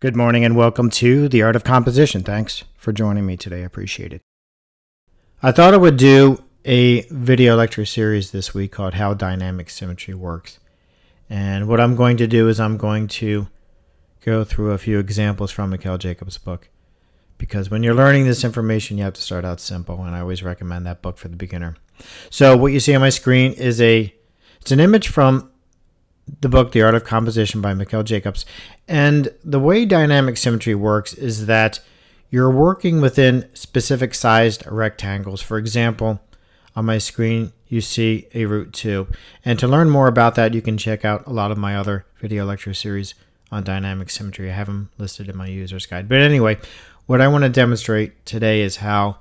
Good morning and welcome to The Art of Composition. Thanks for joining me today. I appreciate it. I thought I would do a video lecture series this week called How Dynamic Symmetry Works. And what I'm going to do is I'm going to go through a few examples from Mikhail Jacobs' book. Because when you're learning this information, you have to start out simple, and I always recommend that book for the beginner. So what you see on my screen is it's an image from the book, The Art of Composition by Mikhail Jacobs. And the way dynamic symmetry works is that you're working within specific sized rectangles. For example, on my screen, you see a root 2. And to learn more about that, you can check out a lot of my other video lecture series on dynamic symmetry. I have them listed in my user's guide. But anyway, what I want to demonstrate today is how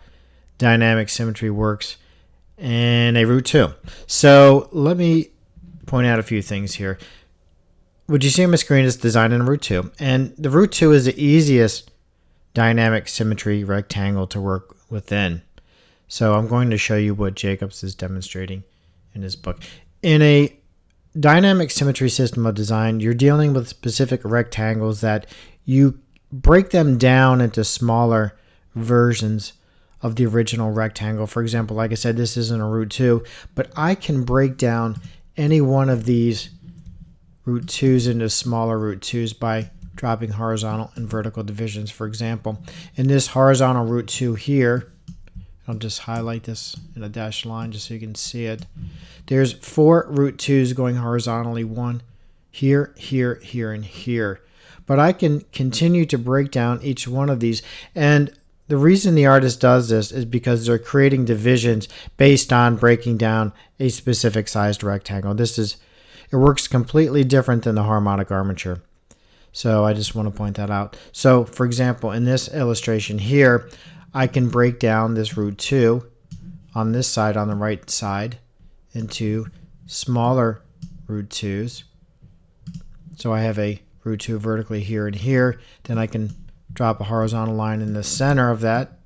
dynamic symmetry works in a root 2. So let me point out a few things here. What you see on my screen is designed in root 2, and the root 2 is the easiest dynamic symmetry rectangle to work within. So I'm going to show you what Jacobs is demonstrating in his book. In a dynamic symmetry system of design, you're dealing with specific rectangles that you break them down into smaller versions of the original rectangle. For example, like I said, this isn't a root 2, but I can break down any one of these root 2s into smaller root 2s by dropping horizontal and vertical divisions. For example, in this horizontal root 2 here, I'll just highlight this in a dashed line just so you can see it. There's 4 root 2s going horizontally, 1 here, here, here, and here. But I can continue to break down each one of these, and the reason the artist does this is because they're creating divisions based on breaking down a specific sized rectangle. It works completely different than the harmonic armature. So I just want to point that out. So for example, in this illustration here, I can break down this root 2 on this side, on the right side, into smaller root 2s. So I have a root 2 vertically here and here. Then I can drop a horizontal line in the center of that.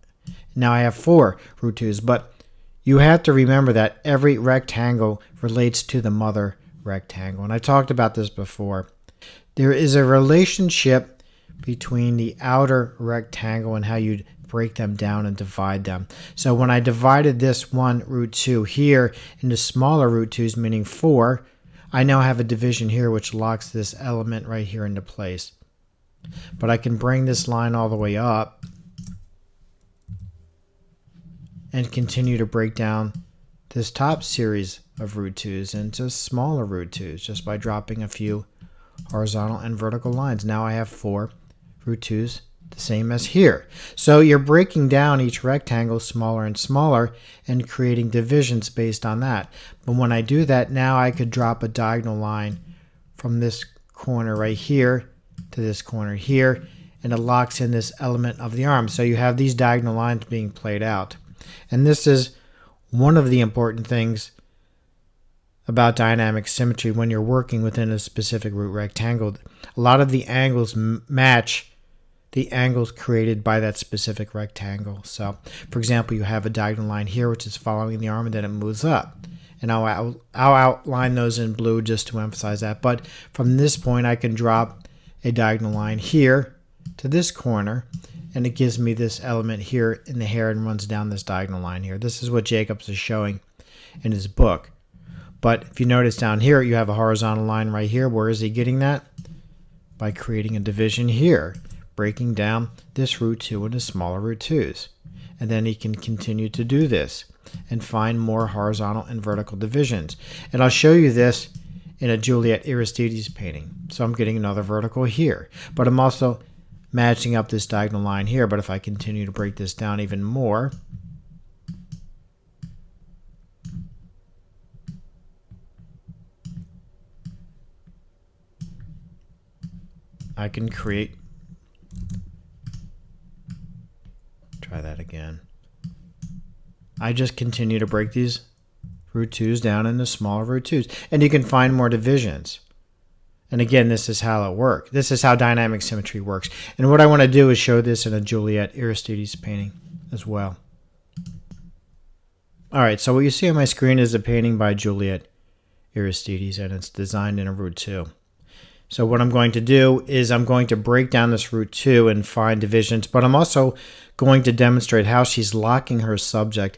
Now I have 4 root 2s, but you have to remember that every rectangle relates to the mother rectangle. And I talked about this before. There is a relationship between the outer rectangle and how you break them down and divide them. So when I divided this one root 2 here into smaller root 2s, meaning 4, I now have a division here which locks this element right here into place. But I can bring this line all the way up and continue to break down this top series of root 2s into smaller root 2s just by dropping a few horizontal and vertical lines. Now I have 4 root 2s, the same as here. So you're breaking down each rectangle smaller and smaller and creating divisions based on that. But when I do that, now I could drop a diagonal line from this corner right here to this corner here, and it locks in this element of the arm. So you have these diagonal lines being played out. And this is one of the important things about dynamic symmetry when you're working within a specific root rectangle. A lot of the angles match the angles created by that specific rectangle. So, for example, you have a diagonal line here which is following the arm, and then it moves up. And I'll outline those in blue just to emphasize that. But from this point, I can drop a diagonal line here to this corner, and it gives me this element here in the hair and runs down this diagonal line here. This is what Jacobs is showing in his book. But if you notice down here, you have a horizontal line right here. Where is he getting that? By creating a division here, breaking down this root 2 into smaller root 2s. And then he can continue to do this and find more horizontal and vertical divisions. And I'll show you this in a Juliet Aristides painting. So I'm getting another vertical here, but I'm also matching up this diagonal line here. But if I continue to break this down even more, I can create, try that again. I just continue to break these root 2s down into smaller root 2s, and you can find more divisions. And again, this is how it works. This is how dynamic symmetry works. And what I want to do is show this in a Juliet Aristides painting as well. All right, so what you see on my screen is a painting by Juliet Aristides, and it's designed in a root 2. So what I'm going to do is I'm going to break down this root 2 and find divisions, but I'm also going to demonstrate how she's locking her subject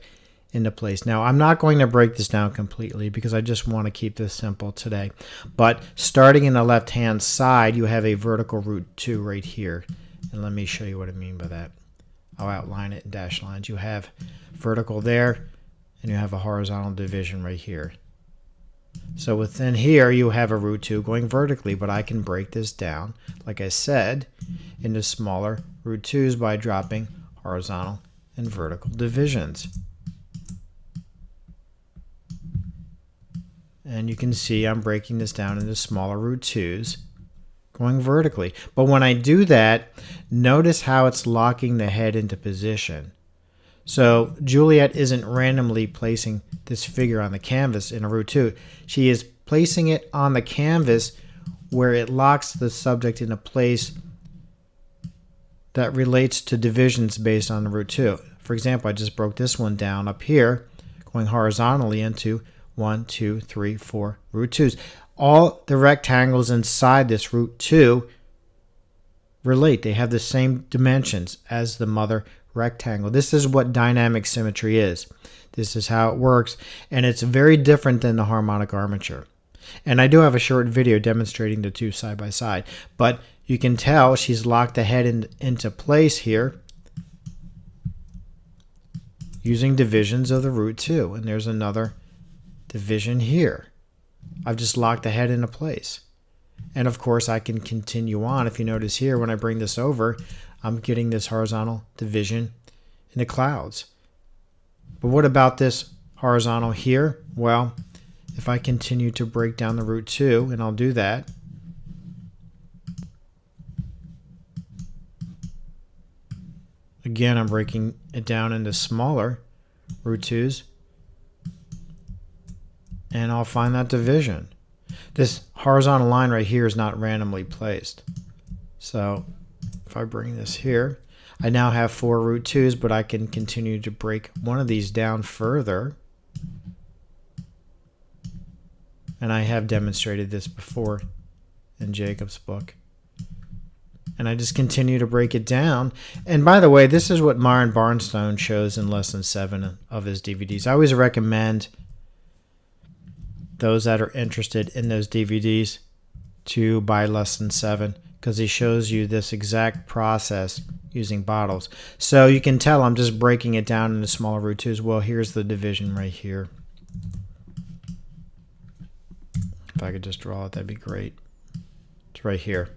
into place. Now, I'm not going to break this down completely because I just want to keep this simple today. But starting in the left-hand side, you have a vertical root 2 right here. And let me show you what I mean by that. I'll outline it in dashed lines. You have vertical there, and you have a horizontal division right here. So within here, you have a root 2 going vertically, but I can break this down, like I said, into smaller root 2's by dropping horizontal and vertical divisions. And you can see I'm breaking this down into smaller root 2's going vertically. But when I do that, notice how it's locking the head into position. So Juliet isn't randomly placing this figure on the canvas in a root 2. She is placing it on the canvas where it locks the subject in a place that relates to divisions based on the root 2. For example, I just broke this one down up here, going horizontally into 1, 2, 3, 4 root 2's. All the rectangles inside this root 2 relate. They have the same dimensions as the mother rectangle. This is what dynamic symmetry is. This is how it works, and it's very different than the harmonic armature. And I do have a short video demonstrating the two side by side, but you can tell she's locked the head into place here using divisions of the root 2. And there's another division here. I've just locked the head into place. And of course I can continue on. If you notice here, when I bring this over, I'm getting this horizontal division in the clouds. But what about this horizontal here? Well, if I continue to break down the root 2, and I'll do that, again, I'm breaking it down into smaller root 2's, and I'll find that division. This horizontal line right here is not randomly placed. So if I bring this here, I now have 4 root 2's, but I can continue to break one of these down further. And I have demonstrated this before in Jacob's book. And I just continue to break it down. And by the way, this is what Myron Barnstone shows in lesson 7 of his DVDs. I always recommend those that are interested in those DVDs to buy lesson 7, because he shows you this exact process using bottles. So you can tell I'm just breaking it down into smaller root 2's. Well, here's the division right here. If I could just draw it, that'd be great. It's right here.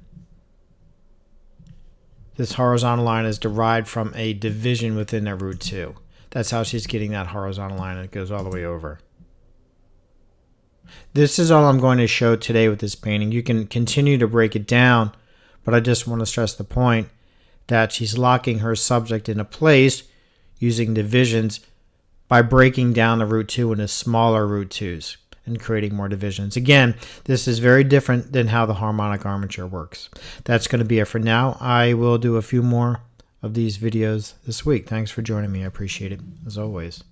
This horizontal line is derived from a division within that root 2. That's how she's getting that horizontal line, and it goes all the way over. This is all I'm going to show today with this painting. You can continue to break it down, but I just want to stress the point that she's locking her subject into place using divisions by breaking down the root 2 into smaller root 2's and creating more divisions. Again, this is very different than how the harmonic armature works. That's going to be it for now. I will do a few more of these videos this week. Thanks for joining me. I appreciate it, as always.